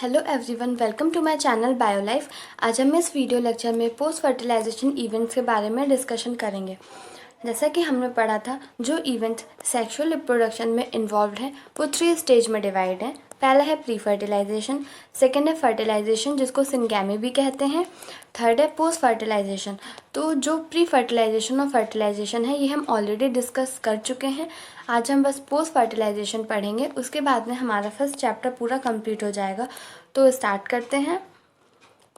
Hello everyone, welcome to my channel Biolife. आज हम इस वीडियो लेक्चर में पोस्ट फर्टिलाइजेशन इवेंट्स के बारे में डिस्कशन करेंगे। जैसा कि हमने पढ़ा था, जो इवेंट्स सेक्सुअल रिप्रोडक्शन में इन्वॉल्व हैं वो 3 स्टेज में डिवाइड हैं। पहला है प्री फर्टिलाइजेशन, सेकेंड है फर्टिलाइजेशन जिसको सिंगैमी भी कहते हैं, थर्ड है पोस्ट फर्टिलाइजेशन। तो जो प्री फर्टिलाइजेशन और फर्टिलाइजेशन है ये हम ऑलरेडी डिस्कस कर चुके हैं। आज हम बस पोस्ट फर्टिलाइजेशन पढ़ेंगे, उसके बाद में हमारा फर्स्ट चैप्टर पूरा कंप्लीट हो जाएगा। तो स्टार्ट करते हैं।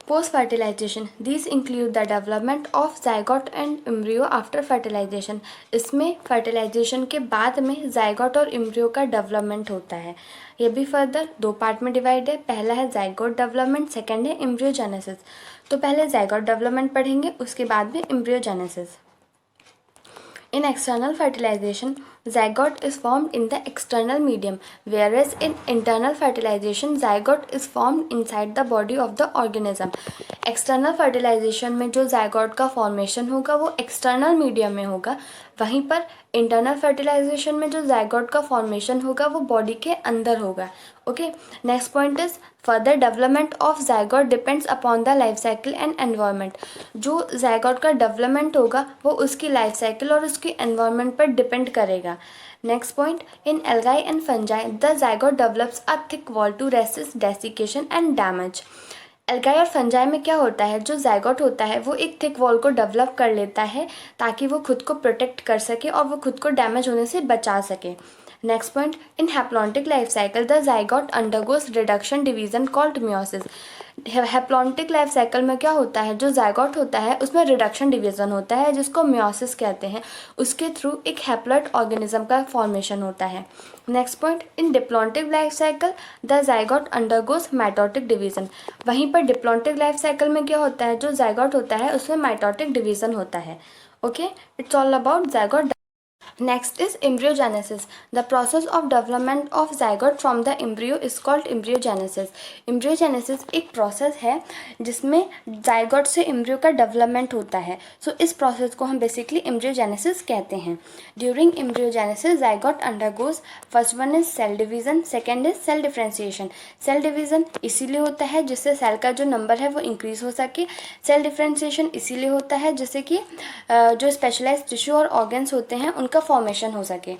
Post fertilization, this include the development of zygote and embryo after fertilization. इसमें फर्टिलाइजेशन के बाद में जाइगोट और एम्ब्रियो का डेवलपमेंट होता है। ये भी फर्दर 2 पार्ट में डिवाइड है। पहला है जाइगोट डेवलपमेंट, सेकेंड है एम्ब्रियोजेनेसिस। तो पहले जाइगोट डेवलपमेंट पढ़ेंगे, उसके बाद में embryogenesis. In external fertilization, zygote is formed in the external medium, whereas in internal fertilization, zygote is formed inside the body of the organism. External fertilization में जो zygote का formation होगा वो external medium में होगा, वहीं पर internal fertilization में जो zygote का formation होगा वो body के अंदर होगा। Okay, next point is further development of zygote depends upon the life cycle and environment. जो जाइगोट का डेवलपमेंट होगा वो उसकी लाइफ साइकिल और उसकी एनवायरनमेंट पर डिपेंड करेगा। Next point, in algae and fungi the zygote develops a thick wall to resist desiccation and damage. Algae और फंजाई में क्या होता है, जो जाइगोट होता है वो एक थिक वॉल को डेवलप कर लेता है ताकि वो खुद को प्रोटेक्ट कर सके और वो खुद को डैमेज होने से बचा सके। Next point, in haplontic life cycle the zygote undergoes reduction division called meiosis. Haplontic life cycle में क्या होता है, जो जाइगोट होता है उसमें रिडक्शन डिवीजन होता है जिसको मियोसिस कहते हैं। उसके थ्रू एक हैप्लॉइड ऑर्गेनिज्म का फॉर्मेशन होता है। Next point, in diplontic life cycle the zygote undergoes mitotic division. वहीं पर डिप्लॉन्टिक लाइफ साइकिल में क्या होता है, जो जाइगोट होता है उसमें माइटोटिक डिवीजन होता है। Okay, it's all about zygote. Next is embryogenesis. The process of development of zygote from the embryo is called embryogenesis. Embryogenesis एक प्रोसेस है जिसमें जाइगोट से एम्ब्रियो का डेवलपमेंट होता है। इस प्रोसेस को हम बेसिकली एम्ब्रियोजेनेसिस कहते हैं। During embryogenesis zygote undergoes, first one is cell division, second is cell differentiation. Cell division इसीलिए होता है जिससे सेल का जो नंबर है वो इंक्रीज हो सके। सेल डिफ्रेंशिएशन इसीलिए होता है जिससे कि जो स्पेशलाइज्ड टिश्यू और ऑर्गन्स होते हैं उनका फॉर्मेशन हो सके।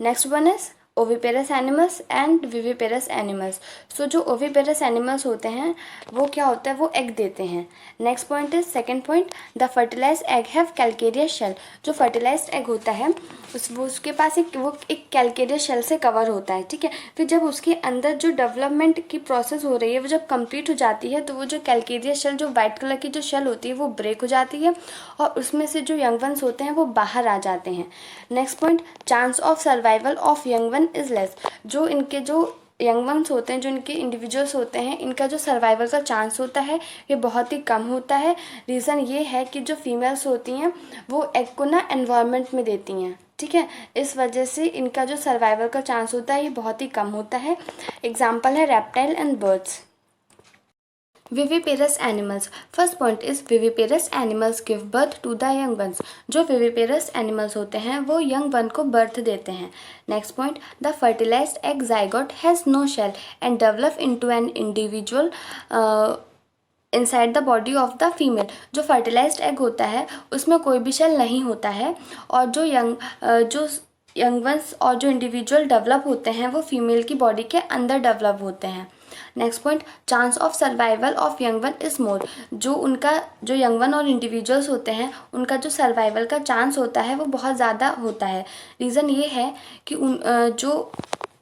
Next one is oviparous animals and viviparous animals. जो ओविपेरस एनिमल्स होते हैं वो क्या होता है, वो एग देते हैं। Next point is second point, the fertilized egg have calcareous shell. जो फर्टिलाइज्ड एग होता है उसके पास एक कैलकेरियस शेल से कवर होता है। ठीक है, फिर जब उसके अंदर जो डेवलपमेंट की प्रोसेस हो रही है वो जब कंप्लीट हो जाती है तो वो जो कैलकेरियस शेल, जो वाइट कलर की जो शेल होती है वो ब्रेक हो जाती है और उसमें से जो यंग वंस होते हैं वो बाहर आ जाते हैं। Next point, chance of survival of young one is less. जो इनके जो यंग वंस होते हैं, जो इनके इंडिविजुअल्स होते हैं, इनका जो सर्वाइवल का चांस होता है ये बहुत ही कम होता है। रीज़न ये है कि जो फीमेल्स होती हैं वो एग को ना एनवायरनमेंट में देती हैं। ठीक है, इस वजह से इनका जो सर्वाइवल का चांस होता है ये बहुत ही कम होता है। एग्जाम्पल है reptile and birds. Viviparous animals, first point is viviparous animals give birth to the young ones. जो विविपेरस एनिमल्स होते हैं वो यंग वन को बर्थ देते हैं। Next point, the fertilized egg zygote has no shell and develop into an individual inside the body of the female. जो fertilized egg होता है उसमें कोई भी शेल नहीं होता है और जो यंग वंस और जो इंडिविजुअल डेवलप होते हैं वो फीमेल की बॉडी के अंदर डेवलप होते हैं। Next point, chance of survival of young one is more. जो यंग वन और इंडिविजुअल्स होते हैं उनका जो सर्वाइवल का चांस होता है वो बहुत ज़्यादा होता है। रीज़न ये है कि जो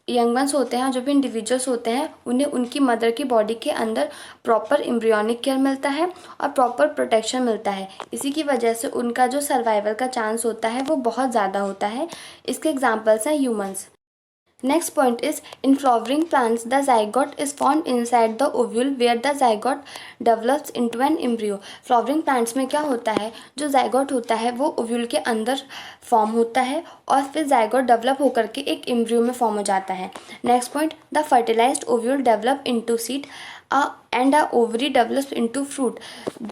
यंग वंस होते हैं, जो भी इंडिविजुअल्स होते हैं, उन्हें उनकी मदर की बॉडी के अंदर प्रॉपर एम्ब्रियोनिक केयर मिलता है और प्रॉपर प्रोटेक्शन मिलता है। इसी की वजह से उनका जो सर्वाइवल का चांस होता है वो बहुत ज़्यादा होता है। इसके एग्जाम्पल्स हैं humans. Next point is, in flowering plants the zygote is formed inside the ovule where the zygote develops into an embryo. Flowering plants में क्या होता है, जो zygote होता है वो ओव्यूल के अंदर फॉर्म होता है और फिर zygote डेवलप होकर के एक एम्ब्रियो में फॉर्म हो जाता है। Next point, the fertilized ovule develop into seed and a ovary develops into fruit.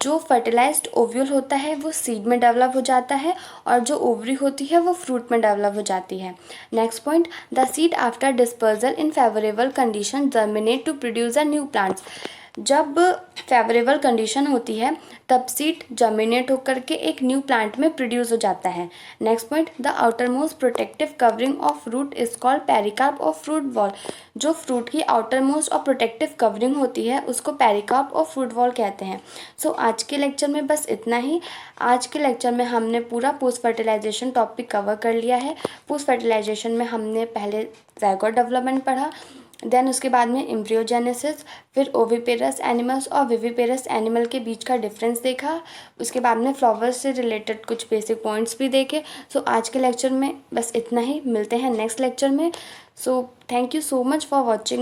जो फर्टिलाइज्ड ओव्यूल होता है वो सीड में डेवलप हो जाता है और जो ओवरी होती है वो फ्रूट में डेवलप हो जाती है। Next point, the seed after dispersal in favourable condition germinate to produce a new plants. जब फेवरेबल कंडीशन होती है तब सीड जर्मिनेट होकर के एक न्यू प्लांट में प्रोड्यूस हो जाता है। Next point, the outer most protective covering of fruit is called pericarp of fruit wall. जो फ्रूट की आउटर मोस्ट और प्रोटेक्टिव कवरिंग होती है उसको पेरिकार्प ऑफ फ्रूट वॉल कहते हैं। सो आज के लेक्चर में बस इतना ही। आज के लेक्चर में हमने पूरा पोस्ट फर्टिलाइजेशन टॉपिक कवर कर लिया है। पोस्ट फर्टिलाइजेशन में हमने पहले ज़ायगोट डेवलपमेंट पढ़ा, देन उसके बाद में एम्ब्रियोजेनेसिस, फिर ओविपेरस एनिमल्स और विविपेरस एनिमल के बीच का डिफरेंस देखा, उसके बाद में फ्लावर्स से रिलेटेड कुछ बेसिक पॉइंट्स भी देखे। सो आज के लेक्चर में बस इतना ही। मिलते हैं नेक्स्ट लेक्चर में। So thank you so much for watching.